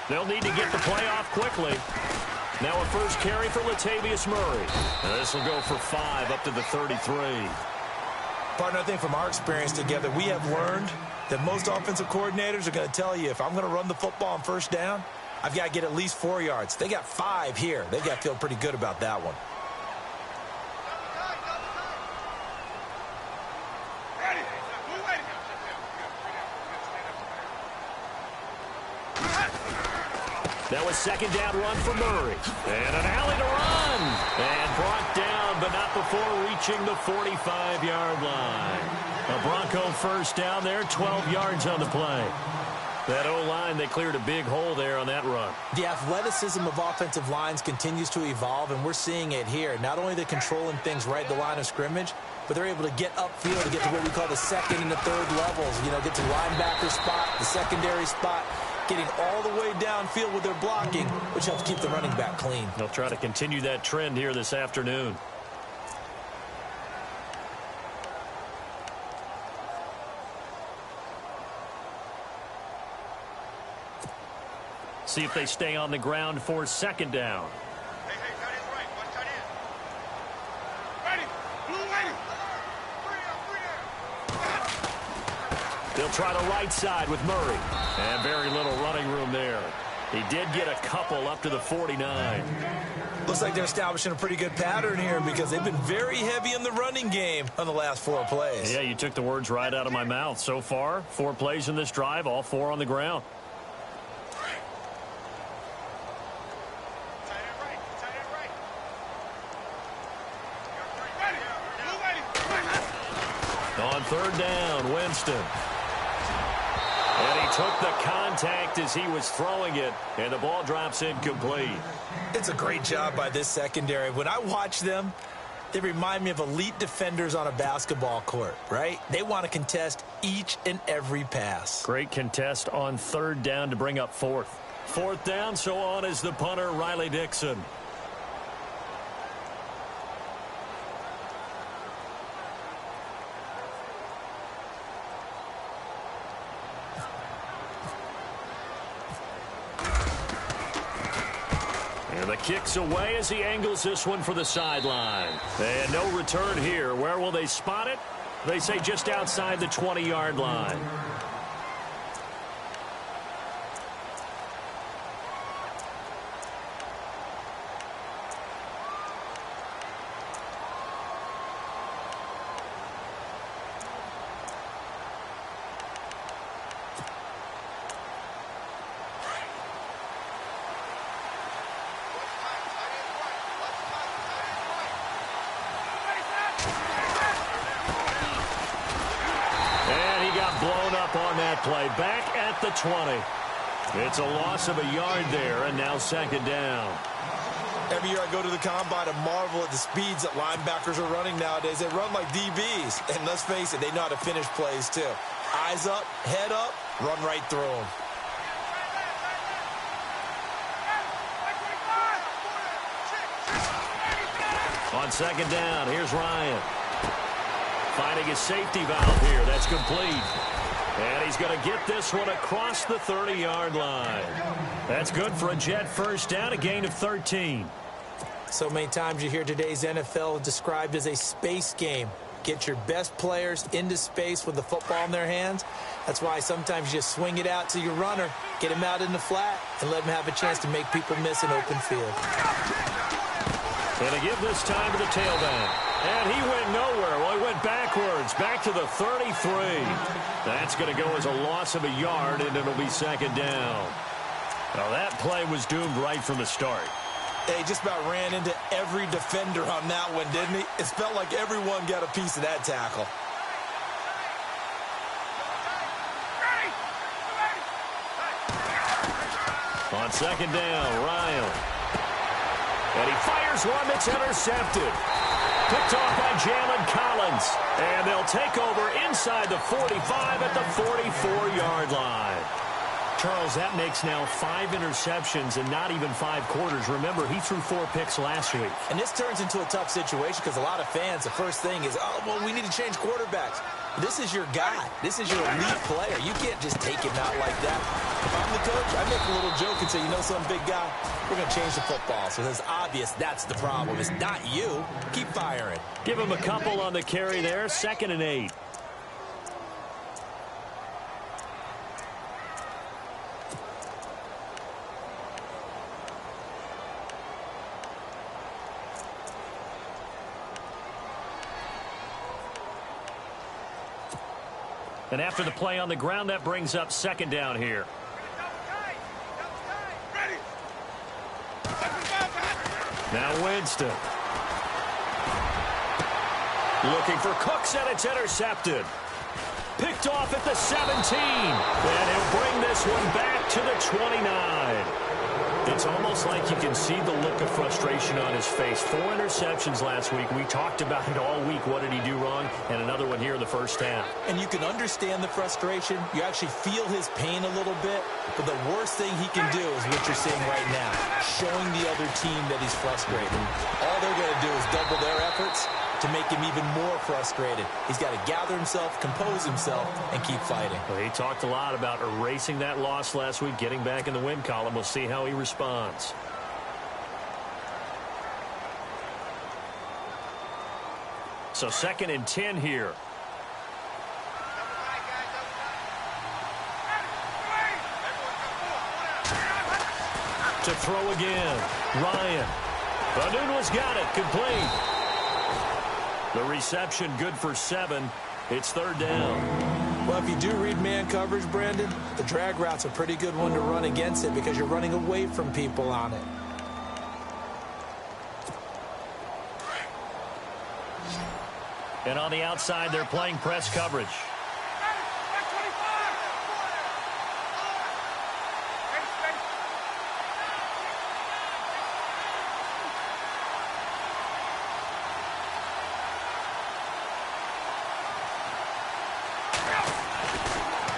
They'll need to get the play off quickly. Now a first carry for Latavius Murray. This will go for 5 up to the 33. Partner, I think from our experience together, we have learned that most offensive coordinators are going to tell you, if I'm going to run the football on first down, I've got to get at least 4 yards. They got 5 here. They've got to feel pretty good about that one. That was second down run for Murray. And an alley to run. And brought down, but not before reaching the 45-yard line. A Bronco first down there, 12 yards on the play. That O-line, they cleared a big hole there on that run. The athleticism of offensive lines continues to evolve, and we're seeing it here. Not only they're controlling things right at the line of scrimmage, but they're able to get upfield to get to what we call the second and the third levels. You know, get to linebacker spot, the secondary spot, getting all the way downfield with their blocking, which helps keep the running back clean. They'll try to continue that trend here this afternoon. See if they stay on the ground for second down. Hey, tight end right. Watch tight end. Ready. Blue ready. They'll try the right side with Murray. And very little running room there. He did get a couple up to the 49. Looks like they're establishing a pretty good pattern here because they've been very heavy in the running game on the last 4 plays. Yeah, you took the words right out of my mouth. So far, 4 plays in this drive, all 4 on the ground. On third down, Winston. And he took the contact as he was throwing it, and the ball drops incomplete. It's a great job by this secondary. When I watch them, they remind me of elite defenders on a basketball court, right? They want to contest each and every pass. Great contest on third down to bring up fourth. Fourth down, so on is the punter, Riley Dixon. The kick's away as he angles this one for the sideline. And no return here. Where will they spot it? They say just outside the 20-yard line. On that play, back at the 20. It's a loss of a yard there, and now second down. Every year I go to the combine and marvel at the speeds that linebackers are running nowadays. They run like DBs, and let's face it, they know how to finish plays too. Eyes up, head up, run right through them. On second down, here's Ryan. Finding his safety valve here. That's complete. And he's going to get this one across the 30-yard line. That's good for a Jet first down, a gain of 13. So many times you hear today's NFL described as a space game. Get your best players into space with the football in their hands. That's why sometimes you just swing it out to your runner, get him out in the flat, and let him have a chance to make people miss an open field. And to give this time to the tailback. And he went nowhere. Well, he went backwards, back to the 33. That's going to go as a loss of a yard, and it'll be second down. Now, that play was doomed right from the start. He just about ran into every defender on that one, didn't he? It felt like everyone got a piece of that tackle. On second down, Ryan. And he fires one that's intercepted. Picked off by Jalen Collins. And they'll take over inside the 45 at the 44-yard line. Charles, that makes now 5 interceptions and not even 5 quarters. Remember, he threw 4 picks last week. And this turns into a tough situation because a lot of fans, the first thing is, oh, well, we need to change quarterbacks. This is your guy. This is your elite player. You can't just take him out like that. If I'm the coach, I make a little joke and say, you know something, big guy? We're going to change the football. So it's obvious that's the problem. It's not you. Keep firing. Give him a couple on the carry there. 2nd and 8. And after the play on the ground, that brings up 2nd down here. Now Winston. Looking for Cooks, and it's intercepted. Picked off at the 17. And he'll bring this one back to the 29. It's almost like you can see the look of frustration on his face. 4 interceptions last week. We talked about it all week. What did he do wrong? And another one here in the first half. And you can understand the frustration. You actually feel his pain a little bit. But the worst thing he can do is what you're seeing right now, showing the other team that he's frustrated. All they're going to do is double their efforts to make him even more frustrated. He's got to gather himself, compose himself, and keep fighting. Well, he talked a lot about erasing that loss last week, getting back in the win column. We'll see how he responds. So 2nd and 10 here. To throw again. Ryan. Badunwa's got it. Complete. The reception good for 7. It's 3rd down. Well, if you do read man coverage, Brandon, the drag route's a pretty good one to run against it because you're running away from people on it. And on the outside, they're playing press coverage.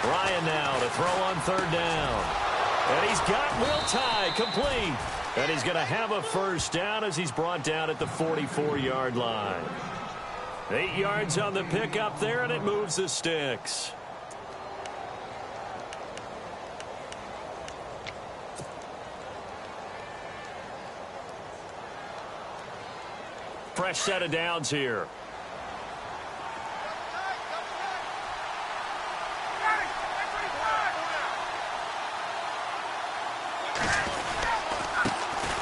Ryan now to throw on 3rd down. And he's got Will Tye complete. And he's going to have a first down as he's brought down at the 44-yard line. 8 yards on the pickup there, and it moves the sticks. Fresh set of downs here.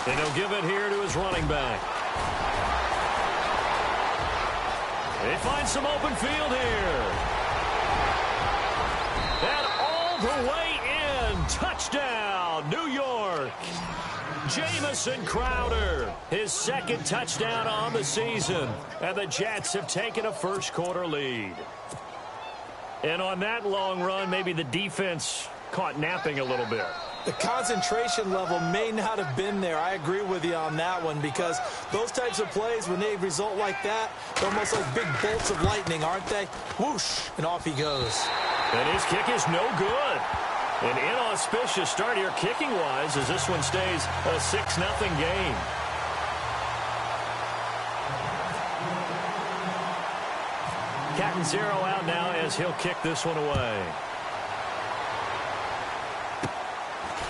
And he'll give it here to his running back. They find some open field here. And all the way in. Touchdown, New York. Jamison Crowder, his 2nd touchdown on the season. And the Jets have taken a first-quarter lead. And on that long run, maybe the defense caught napping a little bit. The concentration level may not have been there. I agree with you on that one because those types of plays, when they result like that, they're almost like big bolts of lightning, aren't they? Whoosh, and off he goes. And his kick is no good. An inauspicious start here kicking-wise as this one stays a 6-0 game. Catanzaro out now as he'll kick this one away.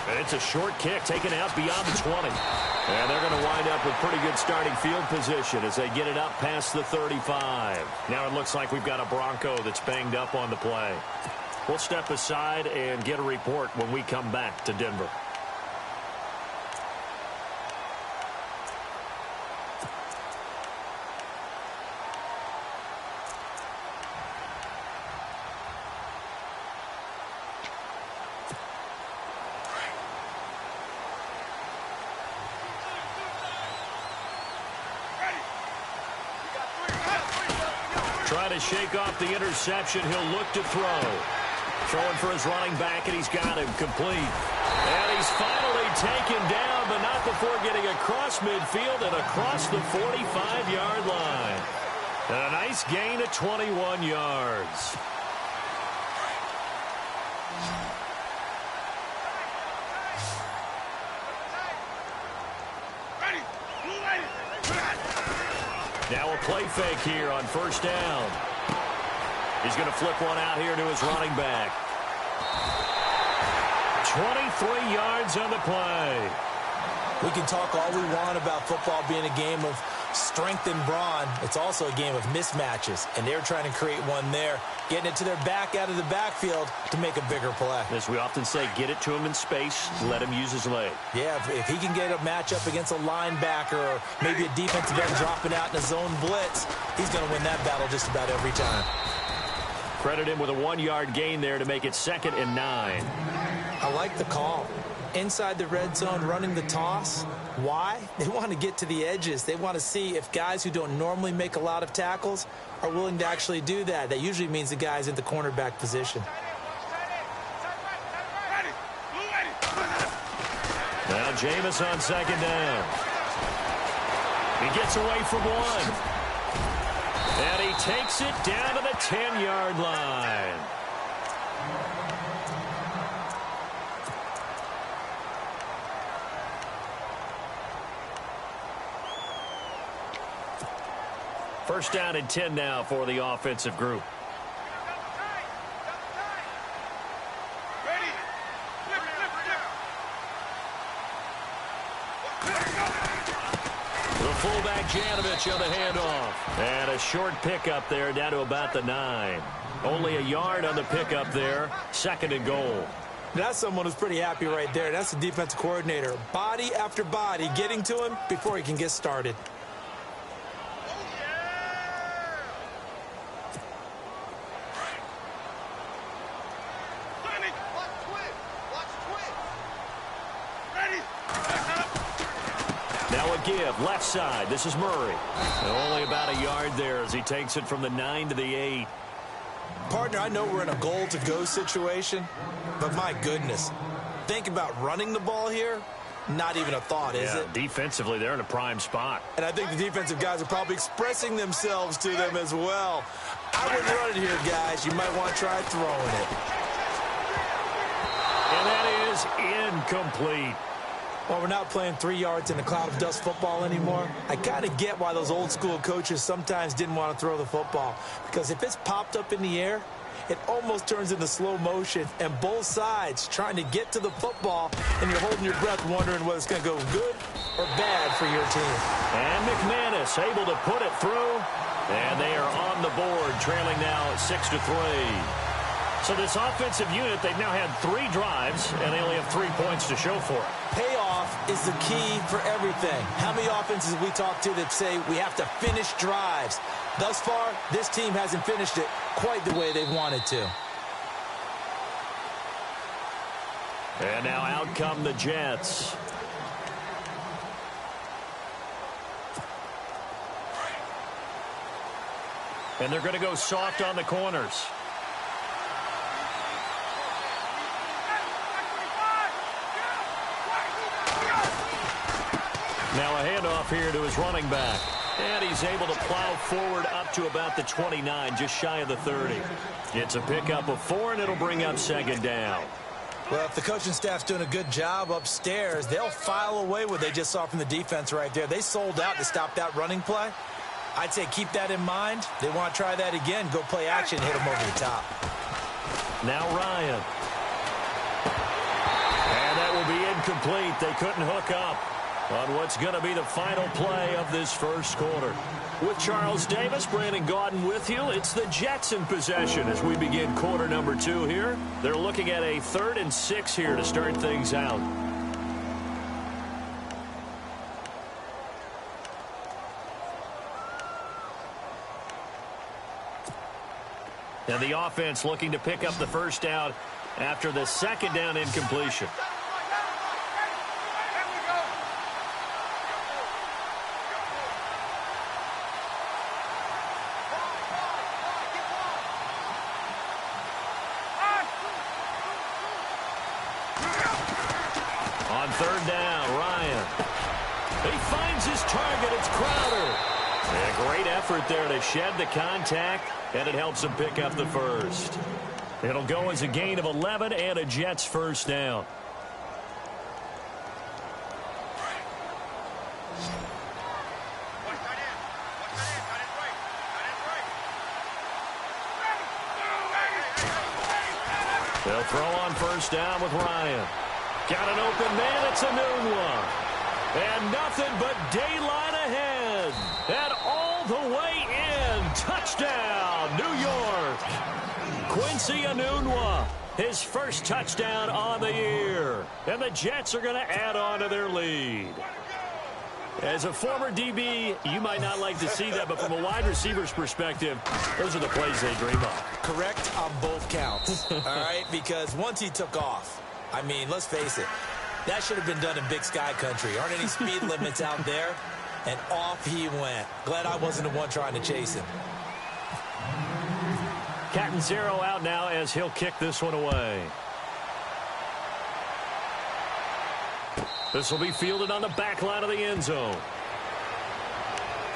And it's a short kick taken out beyond the 20. And they're going to wind up with pretty good starting field position as they get it up past the 35. Now it looks like we've got a Bronco that's banged up on the play. We'll step aside and get a report when we come back to Denver. Trying to shake off the interception. He'll look to throw. Throwing for his running back, and he's got him complete. And he's finally taken down, but not before getting across midfield and across the 45-yard line. And a nice gain of 21 yards. Now a play fake here on 1st down. He's going to flip one out here to his running back. 23 yards on the play. We can talk all we want about football being a game of strength and brawn. It's also a game of mismatches, and they're trying to create one there, getting it to their back out of the backfield to make a bigger play. As we often say, get it to him in space, let him use his leg. Yeah, if he can get a matchup against a linebacker or maybe a defensive end dropping out in a zone blitz, he's going to win that battle just about every time. Credit him with a 1-yard gain there to make it 2nd and 9. I like the call. Inside the red zone, running the toss. Why? They want to get to the edges. They want to see if guys who don't normally make a lot of tackles are willing to actually do that. That usually means the guy's in the cornerback position. Now Jameis on 2nd down. He gets away from one. And he takes it down to the 10-yard line. First down and 10 now for the offensive group. Ready. The fullback Janovich on the handoff. And a short pickup there down to about the 9. Only a yard on the pickup there. 2nd and goal. That's someone who's pretty happy right there. That's the defensive coordinator. Body after body getting to him before he can get started. Now a give, left side. This is Murray. And only about a yard there as he takes it from the 9 to the 8. Partner, I know we're in a goal-to-go situation, but my goodness, think about running the ball here. Not even a thought, is it? Defensively, they're in a prime spot. And I think the defensive guys are probably expressing themselves to them as well. I wouldn't run it here, guys. You might want to try throwing it. And that is incomplete. Well, we're not playing 3 yards in a cloud of dust football anymore. I kind of get why those old school coaches sometimes didn't want to throw the football. Because if it's popped up in the air, it almost turns into slow motion. And both sides trying to get to the football, and you're holding your breath wondering whether it's going to go good or bad for your team. And McManus able to put it through. And they are on the board, trailing now 6-3. So this offensive unit, they've now had 3 drives, and they only have 3 points to show for it. Payoff is the key for everything. How many offenses have we talked to that say we have to finish drives? Thus far, this team hasn't finished it quite the way they've wanted to. And now out come the Jets. And they're going to go soft on the corners. Now a handoff here to his running back. And he's able to plow forward up to about the 29, just shy of the 30. It's a pickup of 4, and it'll bring up 2nd down. Well, if the coaching staff's doing a good job upstairs, they'll file away what they just saw from the defense right there. They sold out to stop that running play. I'd say keep that in mind. They want to try that again. Go play action, hit them over the top. Now Ryan. And that will be incomplete. They couldn't hook up on what's going to be the final play of this first quarter. With Charles Davis, Brandon Gaudin with you. It's the Jets in possession as we begin quarter number 2 here. They're looking at a 3rd and 6 here to start things out. And the offense looking to pick up the first down after the 2nd down incompletion. On 3rd down, Ryan. He finds his target. It's Crowder. And a great effort there to shed the contact, and it helps him pick up the first. It'll go as a gain of 11 and a Jets first down. They'll throw on first down with Ryan. Got an open man. It's a noon one. And nothing but daylight ahead. And all the way in. Touchdown, New York. Quincy Enunwa, his first touchdown on the year. And the Jets are going to add on to their lead. As a former DB, you might not like to see that, but from a wide receiver's perspective, those are the plays they dream of. Correct on both counts, all right? Because once he took off, I mean, let's face it, that should have been done in Big Sky Country. Aren't any speed limits out there? And off he went. Glad I wasn't the one trying to chase him. Catanzaro out now as he'll kick this one away. This will be fielded on the back line of the end zone.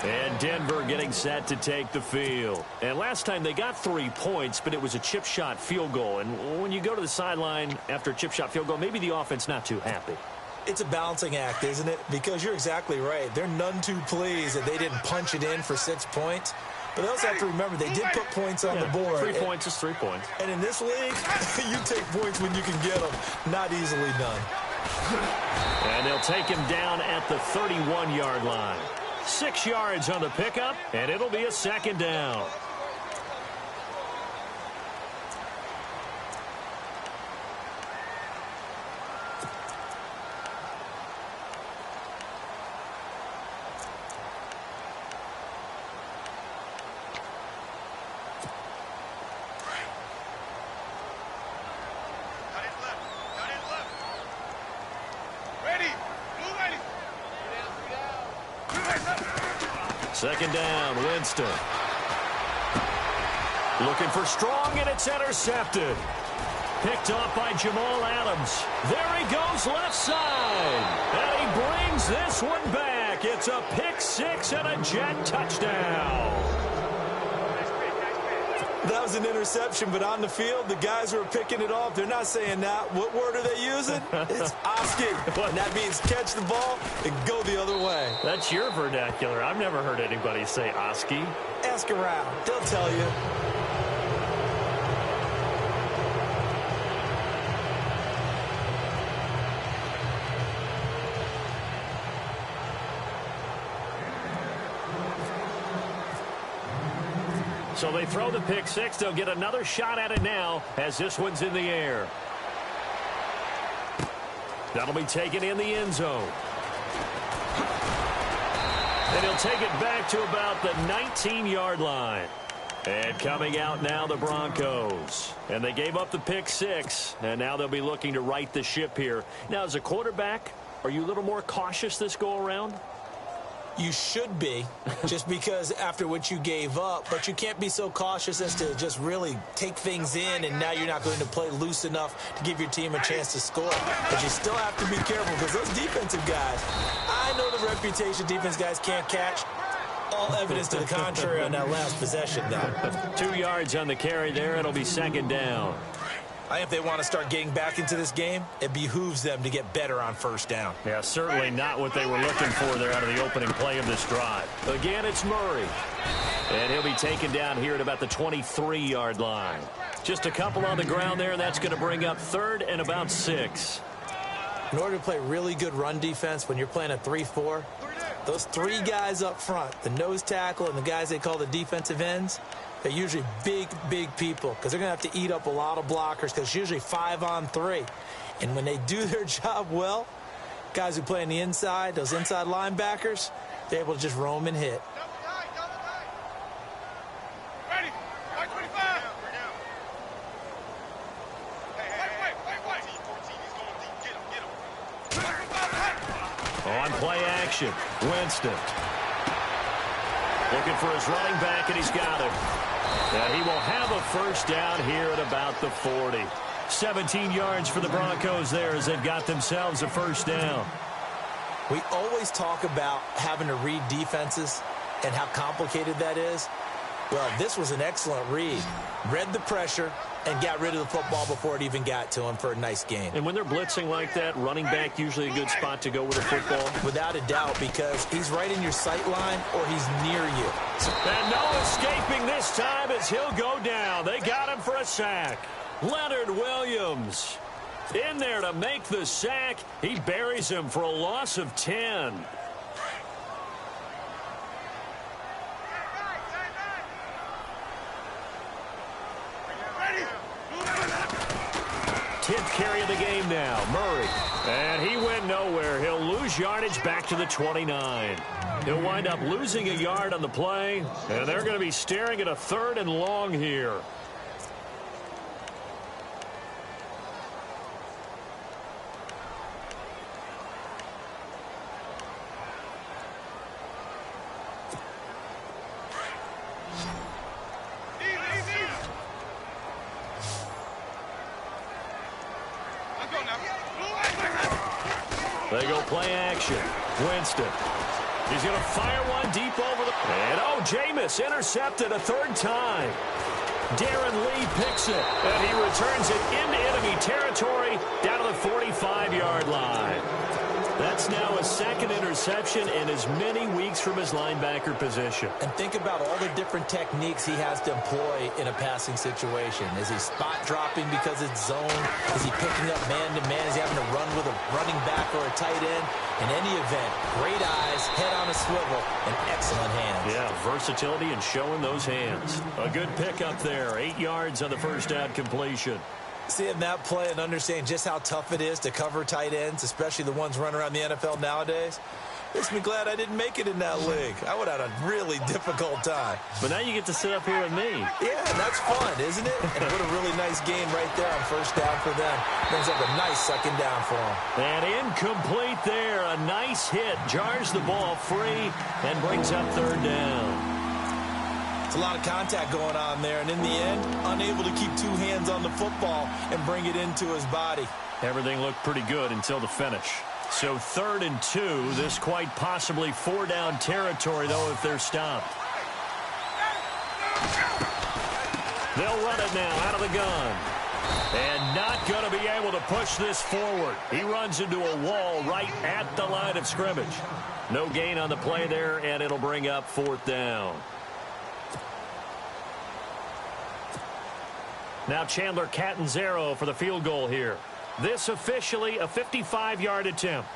And Denver getting set to take the field. And last time they got 3 points, but it was a chip shot field goal. And when you go to the sideline after a chip shot field goal, maybe the offense not too happy. It's a balancing act, isn't it? Because you're exactly right. They're none too pleased that they didn't punch it in for 6 points. But they also have to remember they did put points on the board. 3 points is 3 points. And in this league, you take points when you can get them. Not easily done. And they'll take him down at the 31-yard line. 6 yards on the pickup, and it'll be a second down. Second down, Winston. Looking for Strong, and it's intercepted. Picked off by Jamal Adams. There he goes left side. And he brings this one back. It's a pick six and a Jet touchdown. That was an interception, but on the field, the guys who are picking it off, they're not saying that. What word are they using? It's Oski. And that means catch the ball and go the other way. That's your vernacular. I've never heard anybody say Oski. Ask around. They'll tell you. So they throw the pick six. They'll get another shot at it now as this one's in the air. That'll be taken in the end zone. And he'll take it back to about the 19-yard line. And coming out now, the Broncos. And they gave up the pick six, and now they'll be looking to right the ship here. Now, as a quarterback, are you a little more cautious this go-around? You should be, just because after what you gave up, but you can't be so cautious as to just really take things in, and now you're not going to play loose enough to give your team a chance to score. But you still have to be careful because those defensive guys, I know the reputation defense guys can't catch. All evidence to the contrary on that last possession now. 2 yards on the carry there. It'll be second down. I think if they want to start getting back into this game, it behooves them to get better on first down. Yeah, certainly not what they were looking for there out of the opening play of this drive. Again, it's Murray. And he'll be taken down here at about the 23-yard line. Just a couple on the ground there, and that's going to bring up third and about 6. In order to play really good run defense when you're playing a 3-4, those 3 guys up front, the nose tackle and the guys they call the defensive ends, they're usually big, big people because they're going to have to eat up a lot of blockers because it's usually 5-on-3. And when they do their job well, guys who play on the inside, those inside linebackers, they're able to just roam and hit. Ready? 525. On play action, Winston. Looking for his running back, and he's got him. And he will have a first down here at about the 40. 17 yards for the Broncos there as they've got themselves a first down. We always talk about having to read defenses and how complicated that is. Well, this was an excellent read. Read the pressure and got rid of the football before it even got to him for a nice gain. And when they're blitzing like that, running back usually a good spot to go with a football. Without a doubt, because he's right in your sight line or he's near you. And no escaping this time as he'll go down. They got him for a sack. Leonard Williams in there to make the sack. He buries him for a loss of 10. Tenth carry of the game now, Murray. And he went nowhere. He'll lose yardage back to the 29. He'll wind up losing a yard on the play, and they're going to be staring at a 3rd and long here. They go play action. Winston. He's going to fire one deep over the... And, oh, Jameis intercepted a 3rd time. Darren Lee picks it, and he returns it into enemy territory down to the 45-yard line. That's now a 2nd interception in as many weeks from his linebacker position. And think about all the different techniques he has to employ in a passing situation. Is he spot dropping because it's zone? Is he picking up man-to-man? Is he having to run with a running back or a tight end? In any event, great eyes, head on a swivel, and excellent hands. Yeah, versatility and showing those hands. A good pickup there. 8 yards on the first down completion. Seeing that play and understanding just how tough it is to cover tight ends, especially the ones running around the NFL nowadays, makes me glad I didn't make it in that league. I would have had a really difficult time. But now you get to sit up here with me. Yeah, and that's fun, isn't it? And what a really nice game right there on first down for them. Brings up a nice 2nd down for them. And incomplete there. A nice hit. Jars the ball free and brings up 3rd down. It's a lot of contact going on there, and in the end, unable to keep 2 hands on the football and bring it into his body. Everything looked pretty good until the finish. So 3rd and 2. This quite possibly 4-down territory, though, if they're stopped. They'll run it now out of the gun. And not going to be able to push this forward. He runs into a wall right at the line of scrimmage. No gain on the play there, and it'll bring up 4th down. Now Chandler Catanzaro for the field goal here. This officially a 55-yard attempt.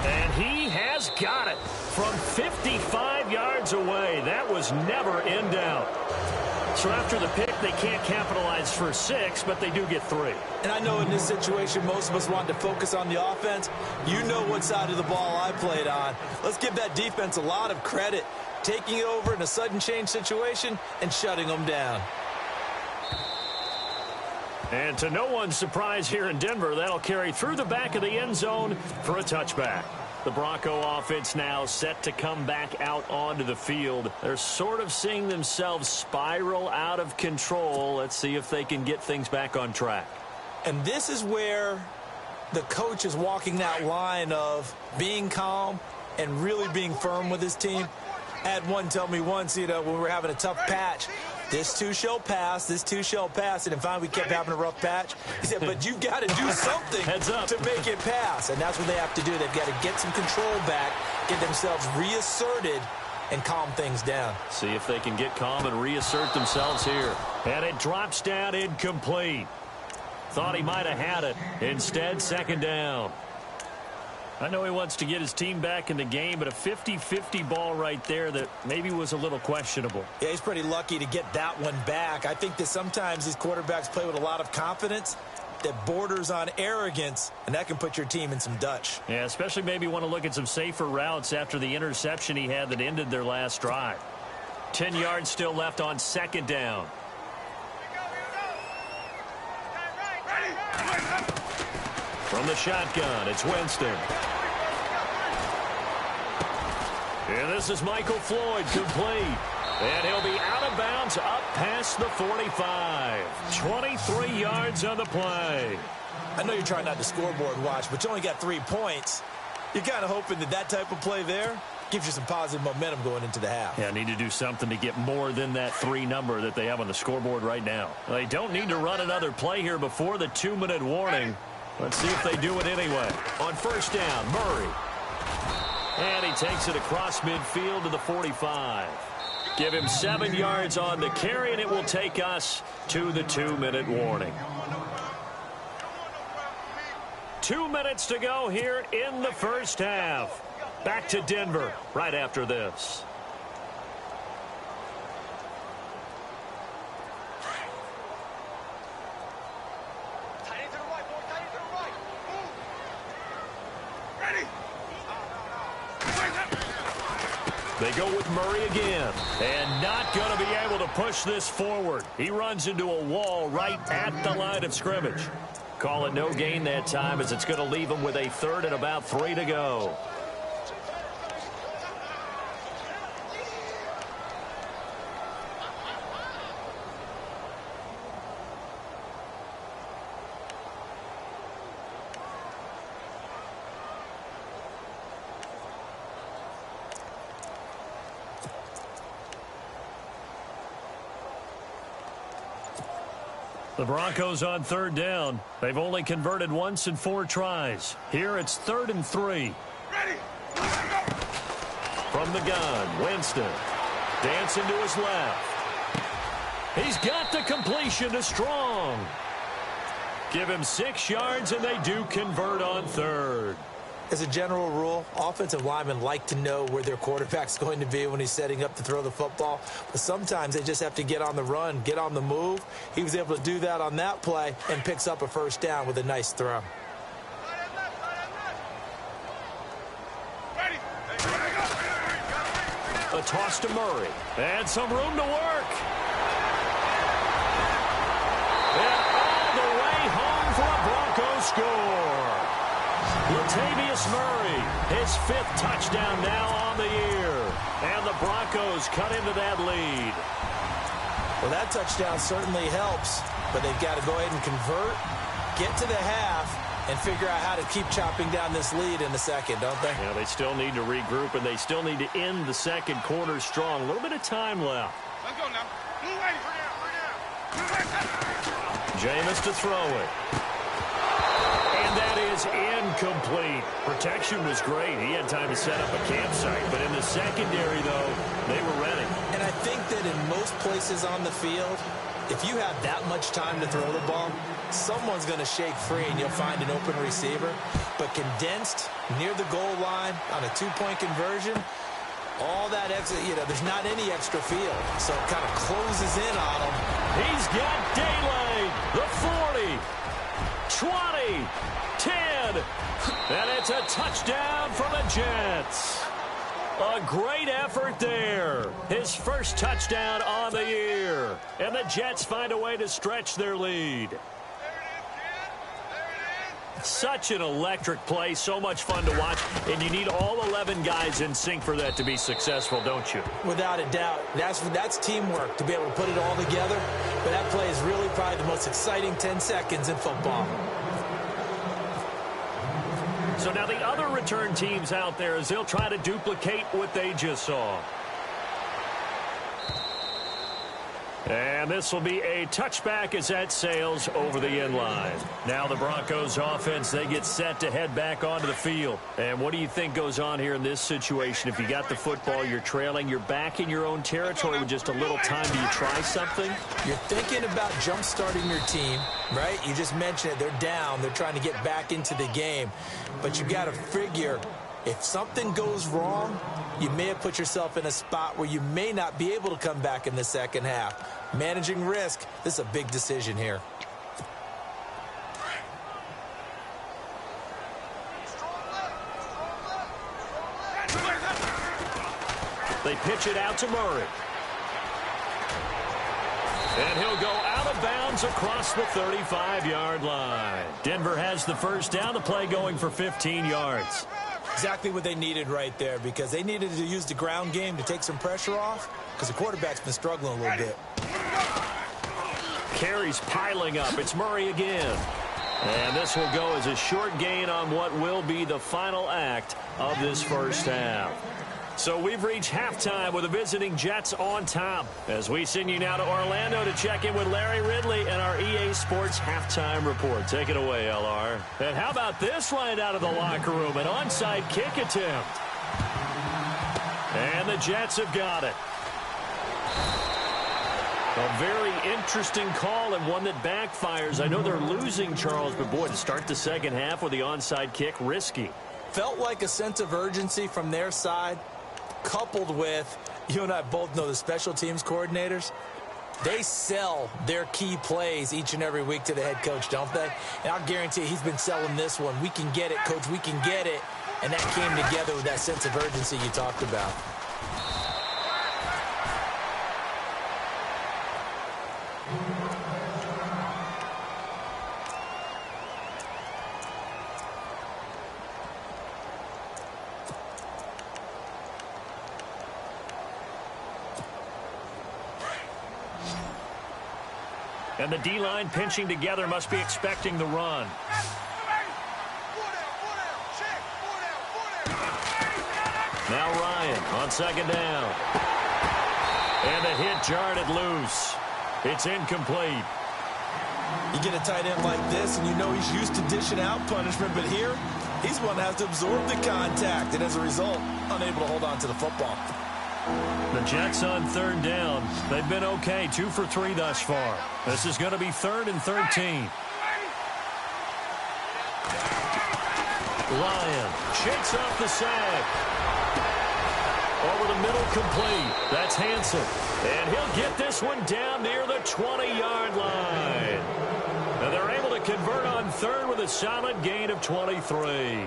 And he has got it from 55 yards away. That was never in doubt. So after the pick, they can't capitalize for 6, but they do get 3. And I know in this situation, most of us want to focus on the offense. You know what side of the ball I played on. Let's give that defense a lot of credit, taking it over in a sudden change situation and shutting them down. And to no one's surprise here in Denver, that'll carry through the back of the end zone for a touchback. The Bronco offense now set to come back out onto the field. They're sort of seeing themselves spiral out of control. Let's see if they can get things back on track. And this is where the coach is walking that line of being calm and really being firm with his team. I had one tell me once, when we were having a tough patch, this too shall pass, this too shall pass. And finally we kept having a rough patch. He said, but you've got to do something to make it pass. And that's what they have to do. They've got to get some control back, get themselves reasserted, and calm things down. See if they can get calm and reassert themselves here. And it drops down incomplete. Thought he might have had it. Instead, 2nd down. I know he wants to get his team back in the game, but a 50-50 ball right there that maybe was a little questionable. Yeah, he's pretty lucky to get that one back. I think that sometimes these quarterbacks play with a lot of confidence that borders on arrogance, and that can put your team in some Dutch. Yeah, especially maybe want to look at some safer routes after the interception he had that ended their last drive. 10 yards still left on 2nd down. From the shotgun, it's Winston. And this is Michael Floyd, complete. And he'll be out of bounds up past the 45. 23 yards on the play. I know you're trying not to scoreboard watch, but you only got 3 points. You're kind of hoping that that type of play there gives you some positive momentum going into the half. Yeah, need to do something to get more than that 3 number that they have on the scoreboard right now. They don't need to run another play here before the 2-minute warning. Let's see if they do it anyway. On first down, Murray. And he takes it across midfield to the 45. Give him 7 yards on the carry, and it will take us to the 2-minute warning. 2 minutes to go here in the first half. Back to Denver right after this. They go with Murray again, and not going to be able to push this forward. He runs into a wall right at the line of scrimmage. Call it no gain that time, as it's going to leave him with a 3rd and about 3 to go. The Broncos on 3rd down. They've only converted once in 4 tries. Here it's 3rd and 3. Ready. From the gun, Winston. Dancing to his left. He's got the completion to Strong. Give him 6 yards, and they do convert on 3rd. As a general rule, offensive linemen like to know where their quarterback's going to be when he's setting up to throw the football. But sometimes they just have to get on the run, get on the move. He was able to do that on that play and picks up a 1st down with a nice throw. A toss to Murray. And some room to work. And all the way home for a Broncos score. Latavius Murray, his 5th touchdown now on the year. And the Broncos cut into that lead. Well, that touchdown certainly helps, but they've got to go ahead and convert, get to the half, and figure out how to keep chopping down this lead in the second, don't they? Yeah, they still need to regroup, and they still need to end the second quarter strong. A little bit of time left. Let's go now. Move right. Jameis to throw it. And that is incomplete. Protection was great. He had time to set up a campsite. But in the secondary, though, they were ready. And I think that in most places on the field, if you have that much time to throw the ball, someone's going to shake free and you'll find an open receiver. But condensed near the goal line on a 2-point conversion, all that extra, there's not any extra field. So it kind of closes in on him. He's got daylight. The 40. 20, 10, and it's a touchdown for the Jets. A great effort there. His 1st touchdown on the year. And the Jets find a way to stretch their lead. Such an electric play, so much fun to watch, and you need all 11 guys in sync for that to be successful, don't you? Without a doubt. That's teamwork to be able to put it all together, but that play is really probably the most exciting 10 seconds in football. So now the other return teams out there, as they'll try to duplicate what they just saw. And this will be a touchback as that sails over the end line. Now the Broncos offense, they get set to head back onto the field. And what do you think goes on here in this situation? If you got the football, you're trailing, you're back in your own territory with just a little time. Do you try something? You're thinking about jump-starting your team, right? You just mentioned it. They're down. They're trying to get back into the game. But you got to figure, if something goes wrong, you may have put yourself in a spot where you may not be able to come back in the second half. Managing risk, this is a big decision here. They pitch it out to Murray. And he'll go out of bounds across the 35-yard line. Denver has the 1st down, the play going for 15 yards. Exactly what they needed right there, because they needed to use the ground game to take some pressure off, because the quarterback's been struggling a little bit. Carries piling up. It's Murray again. And this will go as a short gain on what will be the final act of this first half. So we've reached halftime with the visiting Jets on top, as we send you now to Orlando to check in with Larry Ridley and our EA Sports halftime report. Take it away, LR. And how about this right out of the locker room? An onside kick attempt. And the Jets have got it. A very interesting call and one that backfires. I know they're losing, Charles, but boy, to start the second half with the onside kick, risky. Felt like a sense of urgency from their side, coupled with, you and I both know the special teams coordinators, they sell their key plays each and every week to the head coach, don't they? And I'll guarantee you he's been selling this one. We can get it, coach, we can get it. And that came together with that sense of urgency you talked about. And the D-line pinching together must be expecting the run. Now Ryan on second down. And the hit jarred it loose. It's incomplete. You get a tight end like this, and you know he's used to dishing out punishment, but here, he's one that has to absorb the contact, and as a result, unable to hold on to the football. The Jets on third down. They've been okay, 2 for 3 thus far. This is going to be 3rd and 13. Ryan shakes off the sack. Over the middle, complete. That's Hansen. And he'll get this one down near the 20-yard line. And they're able to convert on third with a solid gain of 23.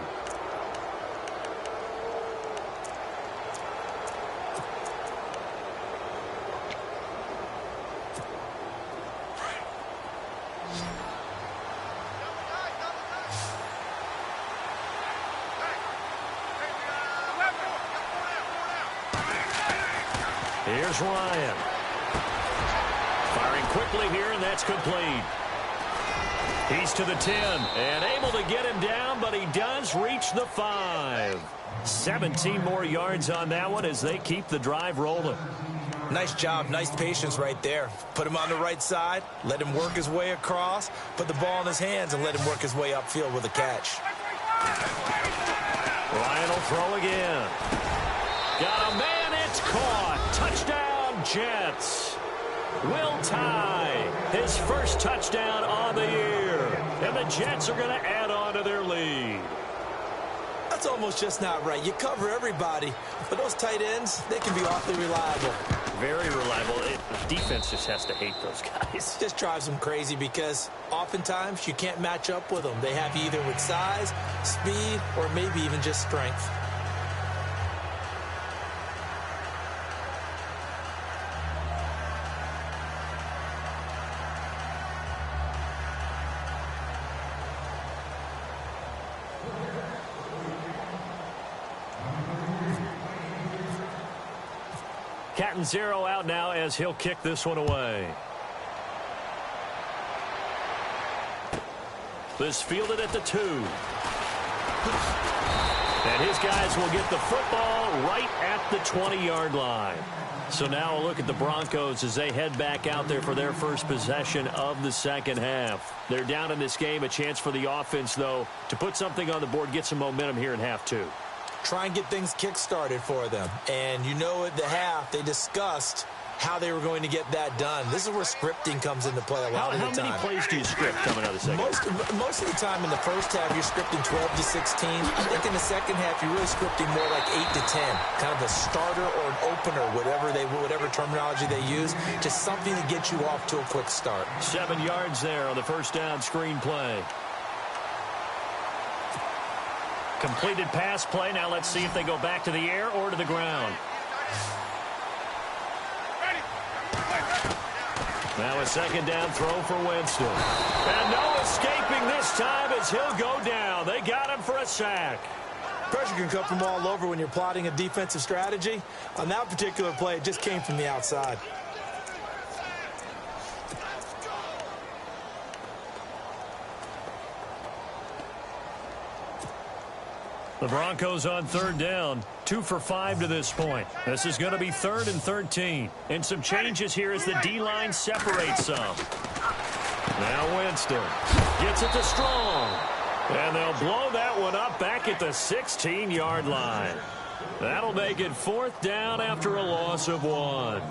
Here's Ryan. Firing quickly here, and that's complete. He's to the 10 and able to get him down, but he does reach the 5. 17 more yards on that one as they keep the drive rolling. Nice job, nice patience right there. Put him on the right side, let him work his way across, put the ball in his hands, and let him work his way upfield with a catch. Ryan will throw again. Got a man, it's caught. Touchdown, Jets. Will tie his first touchdown on the year. And the Jets are going to add on to their lead. That's almost just not right. You cover everybody, but those tight ends, they can be awfully reliable. Very reliable. The defense just has to hate those guys. Just drives them crazy because oftentimes you can't match up with them. They have you either with size, speed, or maybe even just strength. Cat and zero out now as he'll kick this one away. This fielded at the 2. And his guys will get the football right at the 20-yard line. So now a look at the Broncos as they head back out there for their first possession of the second half. They're down in this game. A chance for the offense, though, to put something on the board, get some momentum here in half 2. Try and get things kick-started for them. And you know at the half, they discussed how they were going to get that done. This is where scripting comes into play a lot of the time. How many plays do you script coming out of the second half? Most of the time in the first half, you're scripting 12 to 16. I think in the second half, you're really scripting more like 8 to 10. Kind of a starter or an opener, whatever terminology they use. Just something to get you off to a quick start. 7 yards there on the first down screen play. Completed pass play. Now let's see if they go back to the air or to the ground. Now a second down throw for Winston. And no escaping this time as he'll go down. They got him for a sack. Pressure can come from all over when you're plotting a defensive strategy. On that particular play, it just came from the outside. The Broncos on third down, 2 for 5 to this point. This is going to be 3rd and 13. And some changes here as the D-line separates some. Now Winston gets it to Strong. And they'll blow that one up back at the 16-yard line. That'll make it 4th down after a loss of 1.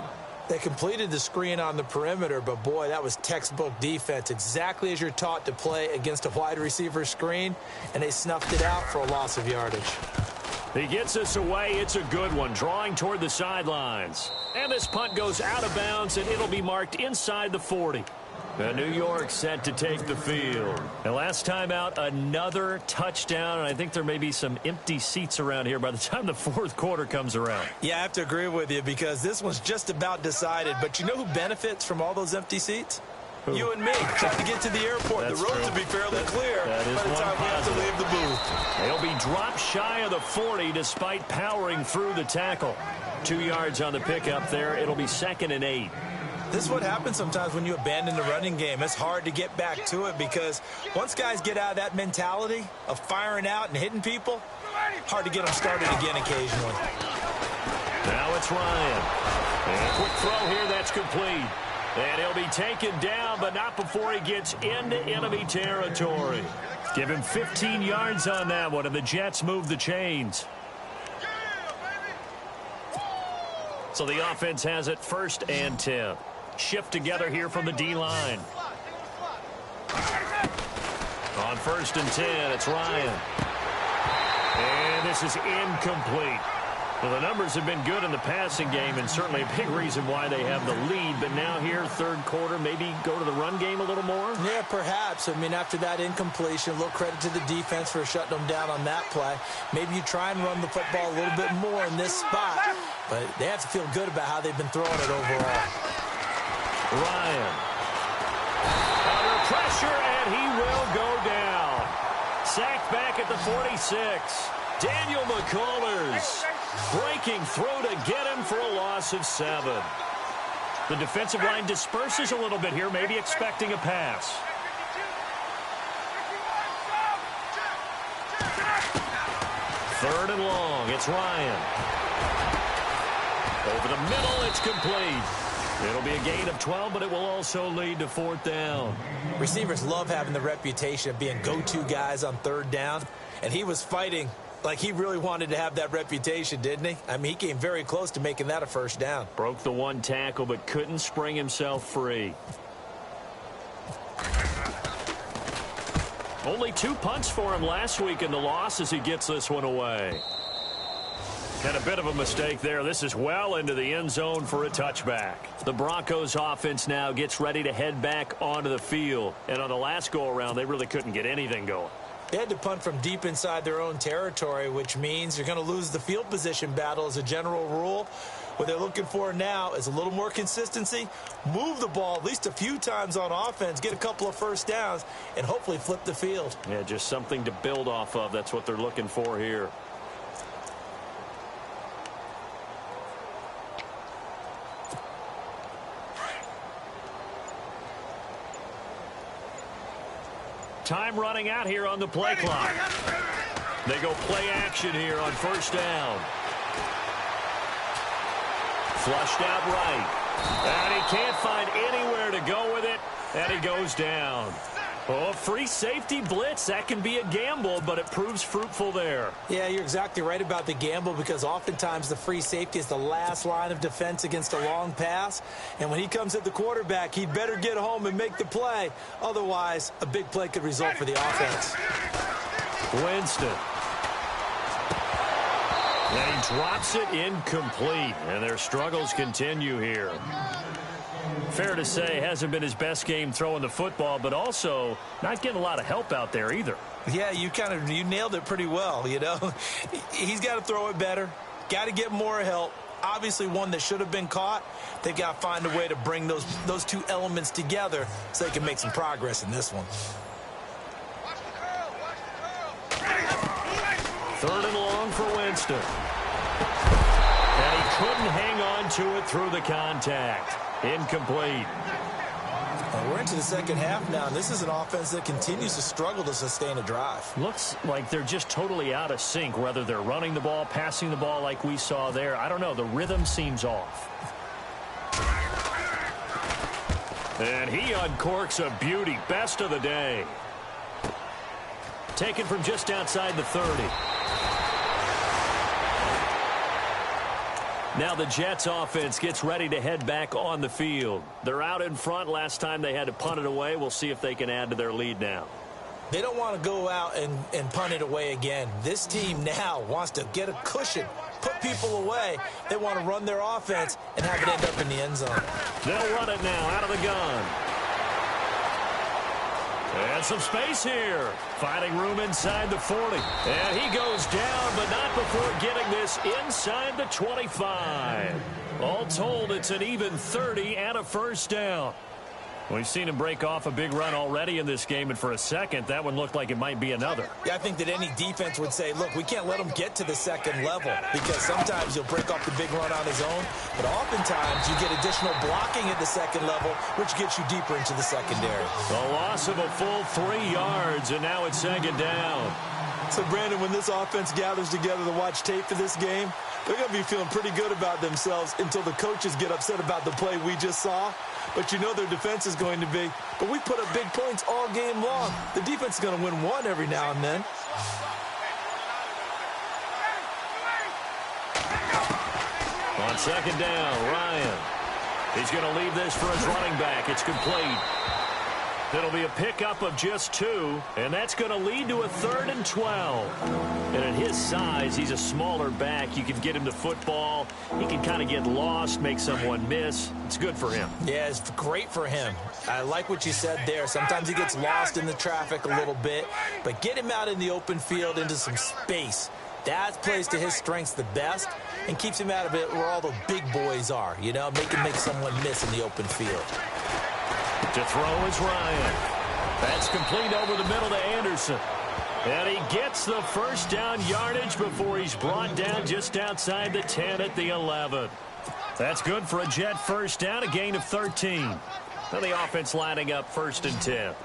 They completed the screen on the perimeter, but boy, that was textbook defense, exactly as you're taught to play against a wide receiver screen, and they snuffed it out for a loss of yardage. He gets us away. It's a good one, drawing toward the sidelines. And this punt goes out of bounds, and it'll be marked inside the 40. New York set to take the field. And last time out, another touchdown, and I think there may be some empty seats around here by the time the 4th quarter comes around. Yeah, I have to agree with you because this one's just about decided. But you know who benefits from all those empty seats? Who? You and me, trying to get to the airport. That's the roads true. will be fairly clear by the time we have to leave the booth. They'll be dropped shy of the 40 despite powering through the tackle. 2 yards on the pickup there. It'll be 2nd and 8. This is what happens sometimes when you abandon the running game. It's hard to get back to it because once guys get out of that mentality of firing out and hitting people, hard to get them started again occasionally. Now it's Ryan. And a quick throw here, that's complete. And he'll be taken down, but not before he gets into enemy territory. Give him 15 yards on that one, and the Jets move the chains. So the offense has it 1st and 10. Shift together here from the D-line. On 1st and 10, it's Ryan. And this is incomplete. Well, the numbers have been good in the passing game, and certainly a big reason why they have the lead. But now here, 3rd quarter, maybe go to the run game a little more? Yeah, perhaps. I mean, after that incompletion, a little credit to the defense for shutting them down on that play. Maybe you try and run the football a little bit more in this spot. But they have to feel good about how they've been throwing it overall. Ryan. Under pressure, and he will go down. Sacked back at the 46. Daniel McCullers breaking through to get him for a loss of 7. The defensive line disperses a little bit here, maybe expecting a pass. Third and long, it's Ryan. Over the middle, it's complete. It'll be a gain of 12, but it will also lead to 4th down. Receivers love having the reputation of being go-to guys on 3rd down, and he was fighting like he really wanted to have that reputation, didn't he? I mean, he came very close to making that a 1st down. Broke the 1 tackle, but couldn't spring himself free. Only 2 punts for him last week in the loss as he gets this one away. Had a bit of a mistake there. This is well into the end zone for a touchback. The Broncos offense now gets ready to head back onto the field. And on the last go-around, they really couldn't get anything going. They had to punt from deep inside their own territory, which means you're going to lose the field position battle as a general rule. What they're looking for now is a little more consistency, move the ball at least a few times on offense, get a couple of 1st downs, and hopefully flip the field. Yeah, just something to build off of. That's what they're looking for here. Time running out here on the play clock. They go play action here on 1st down. Flushed out right. And he can't find anywhere to go with it. And he goes down. Oh, free safety blitz. That can be a gamble, but it proves fruitful there. Yeah, you're exactly right about the gamble because oftentimes the free safety is the last line of defense against a long pass. And when he comes at the quarterback, he'd better get home and make the play. Otherwise, a big play could result for the offense. Winston. And he drops it incomplete. And their struggles continue here. Fair to say, hasn't been his best game throwing the football, but also not getting a lot of help out there either. Yeah, you nailed it pretty well, you know. He's got to throw it better, got to get more help. Obviously one that should have been caught. They've got to find a way to bring those 2 elements together so they can make some progress in this one. Third and long for Winston. And he couldn't hang on to it through the contact. Incomplete. Well, we're into the 2nd half now, and this is an offense that continues to struggle to sustain a drive. Looks like they're just totally out of sync, whether they're running the ball, passing the ball like we saw there. I don't know. The rhythm seems off. And he uncorks a beauty. Best of the day. Taken from just outside the 30. Now the Jets offense gets ready to head back on the field. They're out in front. Last time they had to punt it away. We'll see if they can add to their lead now. They don't want to go out and punt it away again. This team now wants to get a cushion, put people away. They want to run their offense and have it end up in the end zone. They'll run it now out of the gun. And some space here. Finding room inside the 40. And he goes down, but not before getting this inside the 25. All told, it's an even 30 and a first down. We've seen him break off a big run already in this game, and for a second, that one looked like it might be another. Yeah, I think that any defense would say, look, we can't let him get to the second level because sometimes he'll break off the big run on his own, but oftentimes you get additional blocking at the second level, which gets you deeper into the secondary. A loss of a full 3 yards, and now it's second down. So, Brandon, when this offense gathers together to watch tape for this game, they're going to be feeling pretty good about themselves until the coaches get upset about the play we just saw. But you know their defense is going to be. But we put up big points all game long. The defense is going to win one every now and then. On second down, Ryan. He's going to leave this for his running back. It's complete. It'll be a pickup of just 2, and that's going to lead to a 3rd and 12. And at his size, he's a smaller back. You can get him to football. He can kind of get lost, make someone miss. It's good for him. Yeah, it's great for him. I like what you said there. Sometimes he gets lost in the traffic a little bit, but get him out in the open field into some space. That plays to his strengths the best and keeps him out of it where all the big boys are, you know, make someone miss in the open field. To throw is Ryan. That's complete over the middle to Anderson. And he gets the first down yardage before he's brought down just outside the 10 at the 11. That's good for a Jet first down, a gain of 13. Now the offense lining up 1st and 10.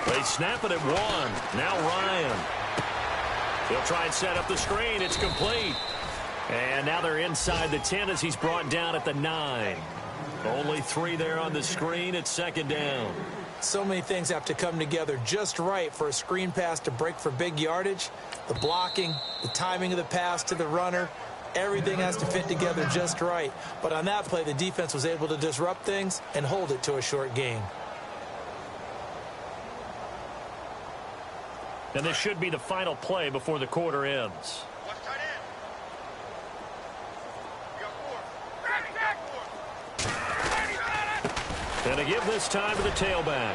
They snap it at 1. Now Ryan. He'll try and set up the screen. It's complete. And now they're inside the 10 as he's brought down at the 9. Only 3 there on the screen. It's second down. So many things have to come together just right for a screen pass to break for big yardage. The blocking, the timing of the pass to the runner, everything has to fit together just right. But on that play, the defense was able to disrupt things and hold it to a short gain. And this should be the final play before the quarter ends. And to give this time to the tailback.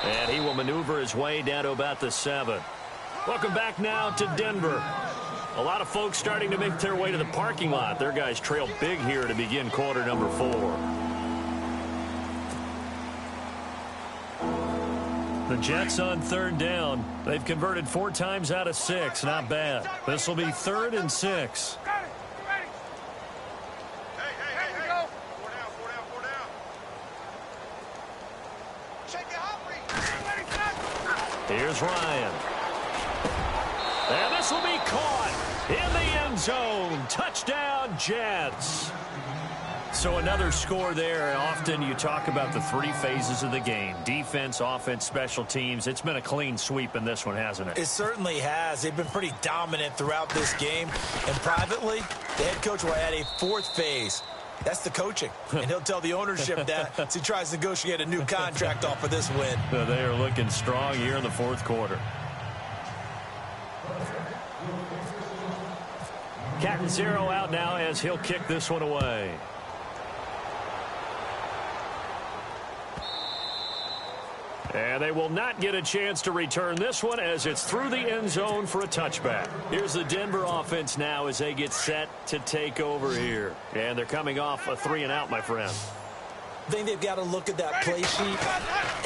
And he will maneuver his way down to about the 7. Welcome back now to Denver. A lot of folks starting to make their way to the parking lot. Their guys trail big here to begin quarter number 4. The Jets on 3rd down. They've converted 4 times out of 6. Not bad. This will be 3rd and 6. Here's Ryan. And this will be caught in the end zone. Touchdown, Jets. So another score there. Often you talk about the 3 phases of the game. Defense, offense, special teams. It's been a clean sweep in this one, hasn't it? It certainly has. They've been pretty dominant throughout this game. And privately, the head coach will add a 4th phase. That's the coaching. And he'll tell the ownership that as he tries to negotiate a new contract off of this win. They are looking strong here in the 4th quarter. Catanzaro out now as he'll kick this one away. And they will not get a chance to return this one as it's through the end zone for a touchback. Here's the Denver offense now as they get set to take over here. And they're coming off a 3-and-out, my friend. I think they've got to look at that play sheet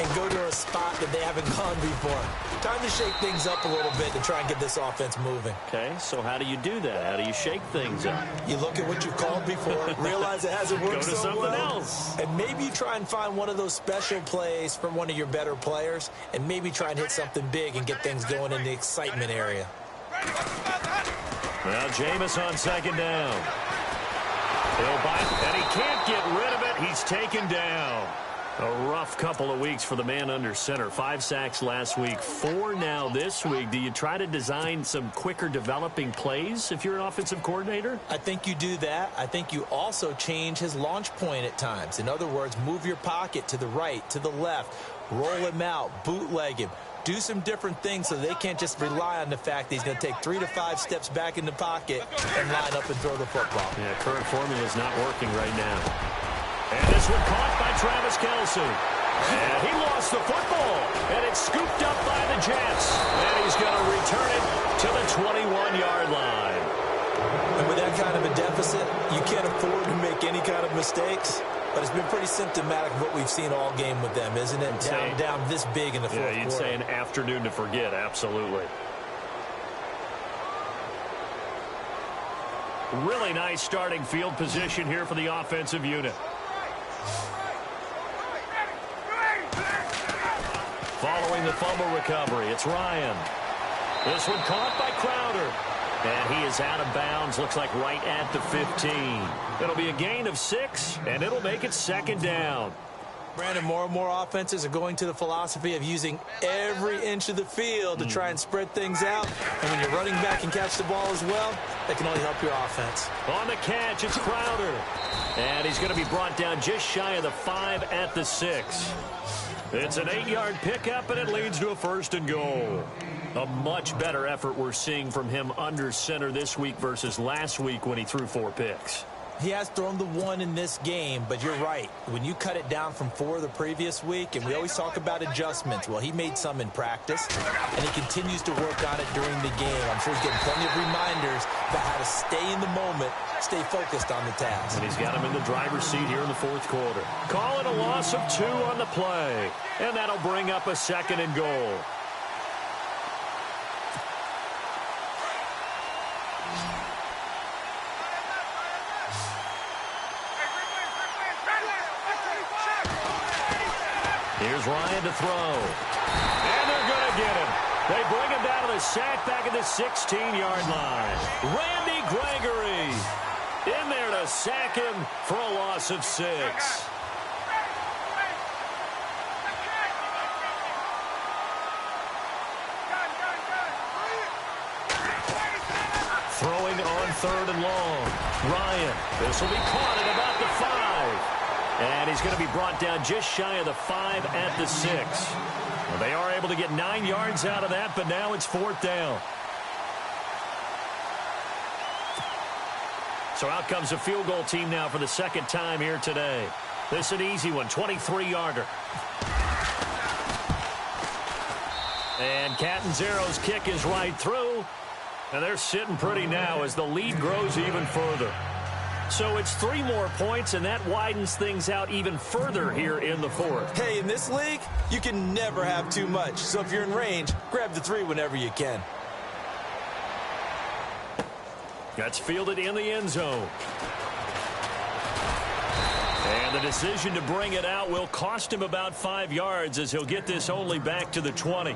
and go to a spot that they haven't gone before. Time to shake things up a little bit to try and get this offense moving. Okay, so how do you do that? How do you shake things up? You look at what you've called before, realize it hasn't worked so so well. Else. And maybe you try and find one of those special plays from one of your better players, and maybe try and hit something big and get things going in the excitement area. Well, Jameis on second down. He'll bite, and he can't get rid of it. He's taken down. A rough couple of weeks for the man under center. 5 sacks last week, 4 now this week. Do you try to design some quicker developing plays if you're an offensive coordinator? I think you do that. I think you also change his launch point at times. In other words, move your pocket to the right, to the left, roll him out, bootleg him. Do some different things so they can't just rely on the fact that he's going to take 3 to 5 steps back in the pocket and line up and throw the football. Yeah, current formula is not working right now. And this one caught by Travis Kelce. And he lost the football. And it's scooped up by the Jets. And he's going to return it to the 21-yard line. And with that kind of a deficit, you can't afford to make any kind of mistakes. But it's been pretty symptomatic of what we've seen all game with them, isn't it? Down this big in the fourth quarter. Yeah, you'd say an afternoon to forget, absolutely. Really nice starting field position here for the offensive unit. Following the fumble recovery, it's Ryan. This one caught by Crowder. And he is out of bounds, looks like right at the 15. It'll be a gain of 6, and it'll make it 2nd down. Brandon, more and more offenses are going to the philosophy of using every inch of the field to try and spread things out. And when you're running back and catch the ball as well, that can only help your offense. On the catch, it's Crowder. And he's going to be brought down just shy of the 5 at the 6. It's an 8-yard pickup, and it leads to a 1st and goal. A much better effort we're seeing from him under center this week versus last week when he threw 4 picks. He has thrown the 1 in this game, but you're right. When you cut it down from 4 the previous week, and we always talk about adjustments, well, he made some in practice, and he continues to work on it during the game. I'm sure he's getting plenty of reminders about how to stay in the moment, stay focused on the task. And he's got him in the driver's seat here in the 4th quarter. Call it a loss of 2 on the play, and that'll bring up a 2nd and goal. Here's Ryan to throw. And they're going to get him. They bring him down to the sack back at the 16-yard line. Randy Gregory in there to sack him for a loss of 6. Throwing on 3rd and long. Ryan, this will be caught at about the 5. And he's going to be brought down just shy of the 5 at the 6. Well, they are able to get 9 yards out of that, but now it's 4th down. So out comes a field goal team now for the 2nd time here today. This is an easy one, 23-yarder. And Catanzaro's kick is right through. And they're sitting pretty now as the lead grows even further. So it's 3 more points, and that widens things out even further here in the 4th. Hey, in this league, you can never have too much. So if you're in range, grab the 3 whenever you can. That's fielded in the end zone. And the decision to bring it out will cost him about 5 yards as he'll get this only back to the 20.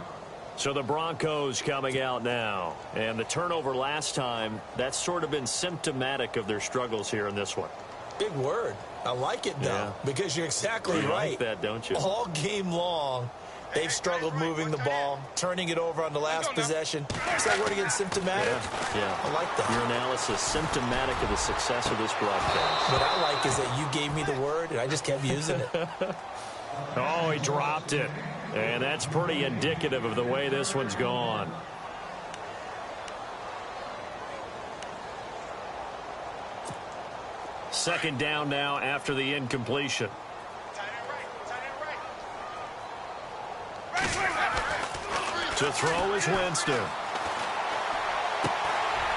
So the Broncos coming out now. And the turnover last time, that's sort of been symptomatic of their struggles here in this one. Big word. I like it, though, because you're exactly right. You like that, don't you? All game long, they've struggled moving the ball, turning it over on the last possession. Is that word again, symptomatic? Yeah. I like that. Your analysis, symptomatic of the success of this broadcast. What I like is that you gave me the word, and I just kept using it. Oh, he dropped it. And that's pretty indicative of the way this one's gone. Second down now after the incompletion. To throw is Winston.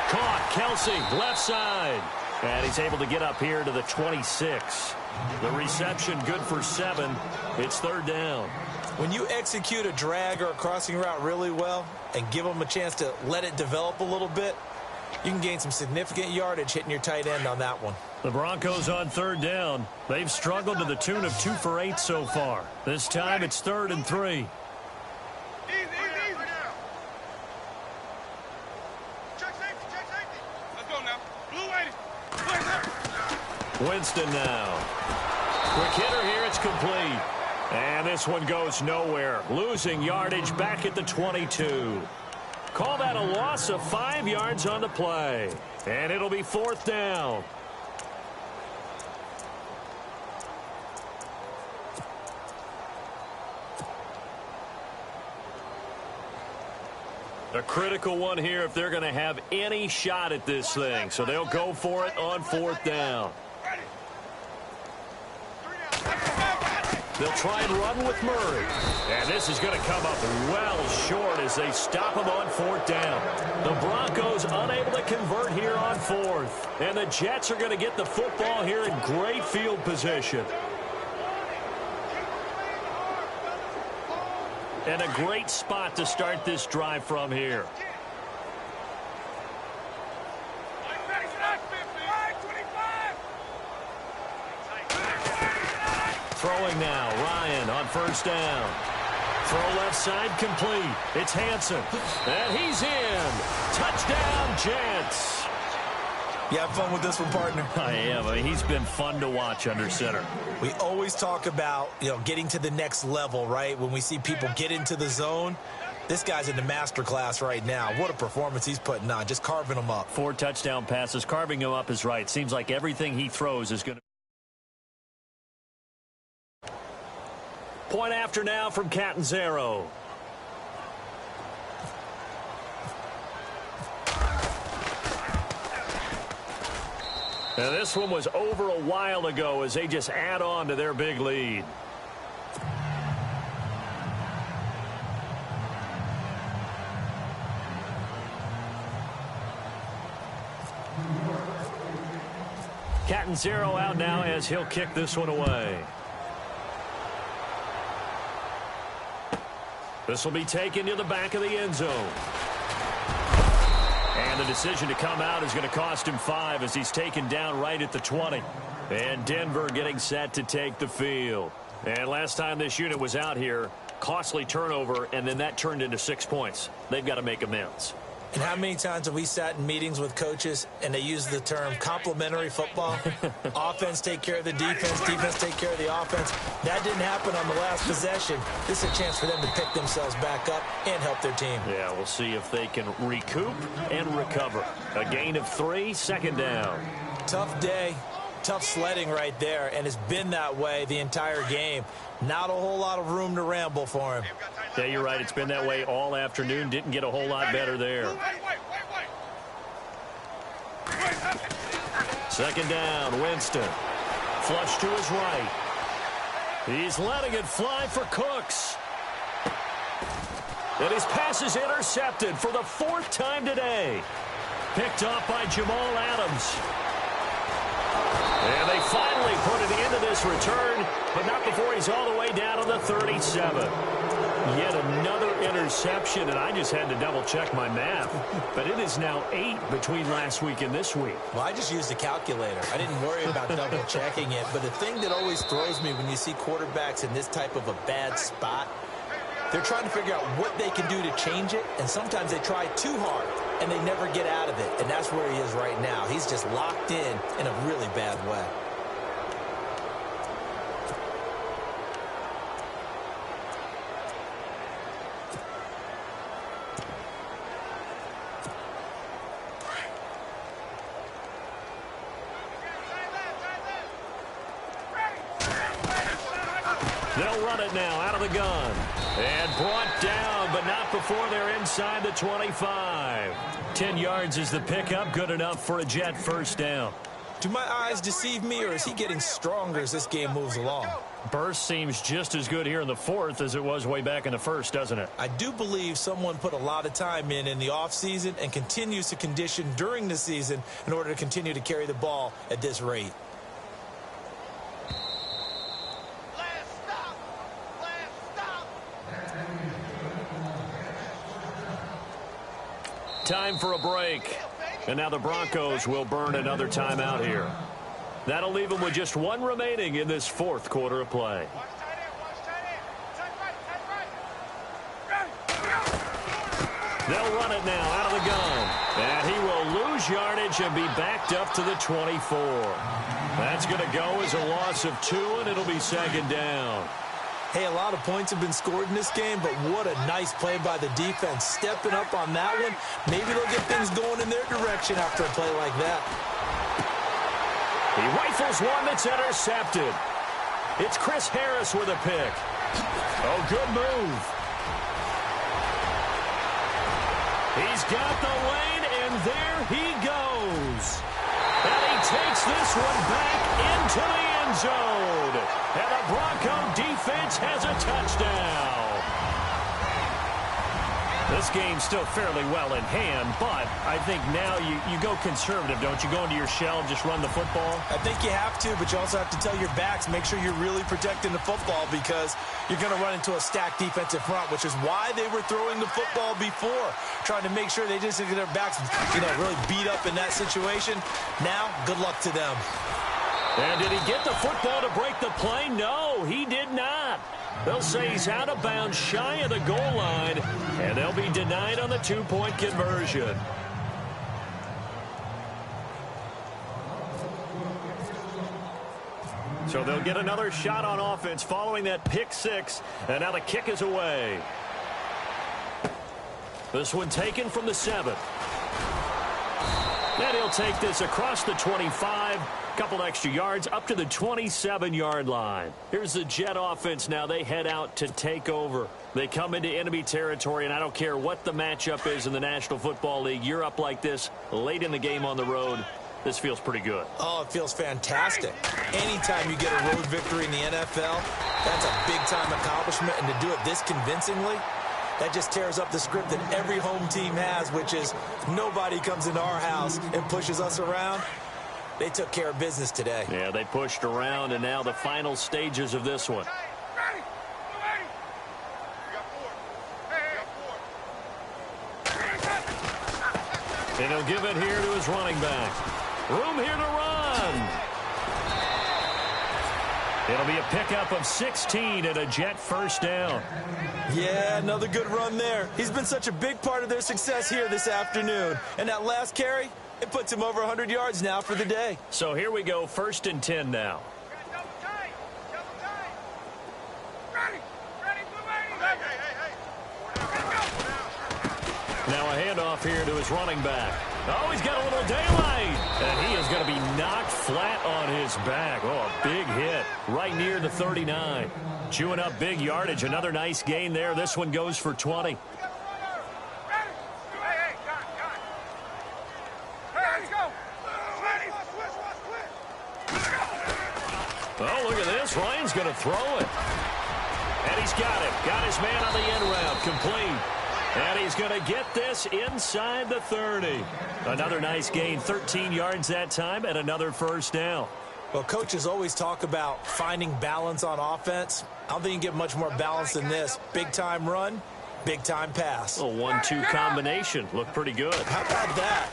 Caught. Kelce, left side. And he's able to get up here to the 26. The reception good for 7. It's 3rd down. When you execute a drag or a crossing route really well and give them a chance to let it develop a little bit, you can gain some significant yardage hitting your tight end on that one. The Broncos on 3rd down. They've struggled to the tune of 2 for 8 so far. This time it's 3rd and 3. Winston now. Quick hitter here, it's complete. And this one goes nowhere. Losing yardage back at the 22. Call that a loss of 5 yards on the play. And it'll be 4th down. A critical one here if they're going to have any shot at this thing. So they'll go for it on 4th down. They'll try and run with Murray. And this is going to come up well short as they stop him on 4th down. The Broncos unable to convert here on 4th. And the Jets are going to get the football here in great field position. And a great spot to start this drive from here. Throwing now, Ryan on 1st down. Throw left side complete. It's Hansen. And he's in. Touchdown, Jets. You have fun with this one, partner? I am. I mean, he's been fun to watch under center. We always talk about, getting to the next level, right? When we see people get into the zone, this guy's in the master class right now. What a performance he's putting on, just carving them up. 4 touchdown passes. Carving him up is right. Seems like everything he throws is going to. Point after now from Catanzaro. Now this one was over a while ago as they just add on to their big lead. Catanzaro out now as he'll kick this one away. This will be taken to the back of the end zone. And the decision to come out is going to cost him 5 as he's taken down right at the 20. And Denver getting set to take the field. And last time this unit was out here, costly turnover, and then that turned into 6 points. They've got to make amends. And how many times have we sat in meetings with coaches and they use the term complementary football? Offense take care of the defense, defense take care of the offense. That didn't happen on the last possession. This is a chance for them to pick themselves back up and help their team. Yeah, we'll see if they can recoup and recover. A gain of 3, 2nd down. Tough day, tough sledding right there, and it's been that way the entire game. Not a whole lot of room to ramble for him. Yeah, you're right. It's been that way all afternoon. Didn't get a whole lot better there. 2nd down, Winston. Flush to his right. He's letting it fly for Cooks. And his pass is intercepted for the 4th time today. Picked off by Jamal Adams. And they finally put it into this return, but not before he's all the way down to the 37. Yet another interception, and I just had to double-check my math. But it is now 8 between last week and this week. Well, I just used a calculator. I didn't worry about double-checking it. But the thing that always throws me when you see quarterbacks in this type of a bad spot, they're trying to figure out what they can do to change it, and sometimes they try too hard, and they never get out of it. And that's where he is right now. He's just locked in a really bad way. They'll run it now out of the gun. And brought down, but not before they're inside the 25. 10 yards is the pickup. Good enough for a Jet 1st down. Do my eyes deceive me, or is he getting stronger as this game moves along? Burst seems just as good here in the 4th as it was way back in the 1st, doesn't it? I do believe someone put a lot of time in the offseason and continues to condition during the season in order to continue to carry the ball at this rate. Time for a break. And now the Broncos will burn another timeout here. That'll leave them with just 1 remaining in this 4th quarter of play. They'll run it now out of the gun. And he will lose yardage and be backed up to the 24. That's going to go as a loss of 2, and it'll be 2nd down. Hey, a lot of points have been scored in this game, but what a nice play by the defense. Stepping up on that one, maybe they'll get things going in their direction after a play like that. He rifles one that's intercepted. It's Chris Harris with a pick. Oh, good move. He's got the lane, and there he goes. And he takes this one back into the end zone. And the Bronco defense has a touchdown. This game's still fairly well in hand, but I think now you go conservative, don't you? Go into your shell and just run the football? I think you have to, but you also have to tell your backs, make sure you're really protecting the football because you're going to run into a stacked defensive front, which is why they were throwing the football before, trying to make sure they just get their backs, really beat up in that situation. Now, good luck to them. And did he get the football to break the play? No, he did not. They'll say he's out of bounds, shy of the goal line, and they'll be denied on the two-point conversion. So they'll get another shot on offense following that pick six, and now the kick is away. This one taken from the 7. And he'll take this across the 25. Couple extra yards up to the 27-yard line. Here's the Jet offense now. They head out to take over. They come into enemy territory, and I don't care what the matchup is in the National Football League. You're up like this late in the game on the road. This feels pretty good. Oh, it feels fantastic. Anytime you get a road victory in the NFL, that's a big-time accomplishment, and to do it this convincingly, that just tears up the script that every home team has, which is nobody comes into our house and pushes us around. They took care of business today. Yeah, they pushed around, and now the final stages of this one. And he'll give it here to his running back. Room here to run. It'll be a pickup of 16 and a Jet first down. Yeah, another good run there. He's been such a big part of their success here this afternoon. And that last carry, it puts him over 100 yards now for the day. So here we go, 1st and 10 now. Now a handoff here to his running back. Oh, he's got a little daylight. And he is going to be knocked flat on his back. Oh, a big hit right near the 39. Chewing up big yardage. Another nice gain there. This one goes for 20. Oh, look at this. Ryan's going to throw it. And he's got it. Got his man on the end route. Complete. And he's going to get this inside the 30. Another nice gain. 13 yards that time and another first down. Well, coaches always talk about finding balance on offense. I don't think you can get much more balance than this. Big-time run, big-time pass. A 1-2 combination. Looked pretty good. How about that?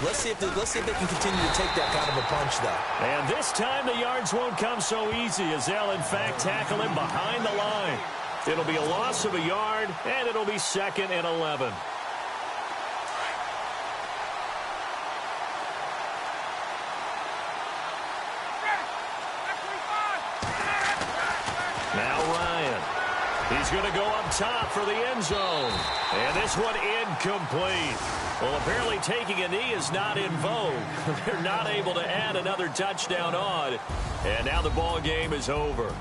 Let's see if they can continue to take that kind of a punch, though. And this time the yards won't come so easy as they'll, in fact, tackle him behind the line. It'll be a loss of a yard, and it'll be 2nd and 11. Now Ryan. He's going to go up top for the end zone. And this one incomplete. Well, apparently taking a knee is not in vogue. They're not able to add another touchdown on. And now the ball game is over.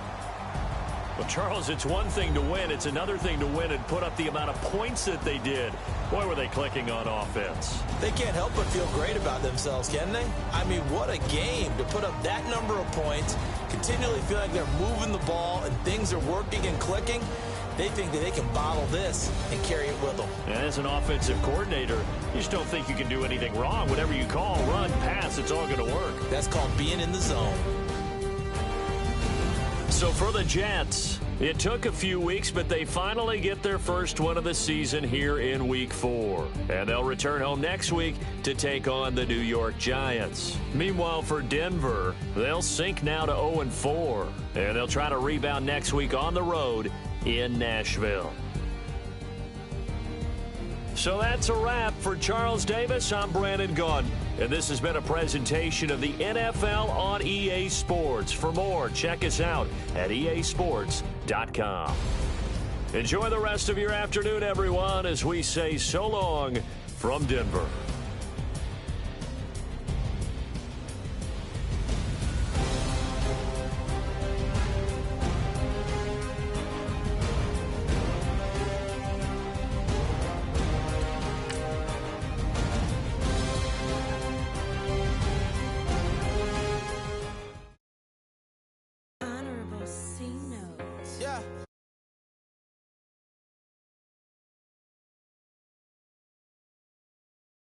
Well, Charles, it's one thing to win. It's another thing to win and put up the amount of points that they did. Boy, were they clicking on offense. They can't help but feel great about themselves, can they? I mean, what a game to put up that number of points, continually feel like they're moving the ball and things are working and clicking. They think that they can bottle this and carry it with them. And as an offensive coordinator, you just don't think you can do anything wrong. Whatever you call, run, pass, it's all going to work. That's called being in the zone. So for the Jets, it took a few weeks, but they finally get their first win of the season here in Week 4. And they'll return home next week to take on the New York Giants. Meanwhile, for Denver, they'll sink now to 0-4. And they'll try to rebound next week on the road in Nashville. So that's a wrap for Charles Davis. I'm Brandon Gaudin, and this has been a presentation of the NFL on EA Sports. For more, check us out at easports.com. Enjoy the rest of your afternoon, everyone, as we say so long from Denver.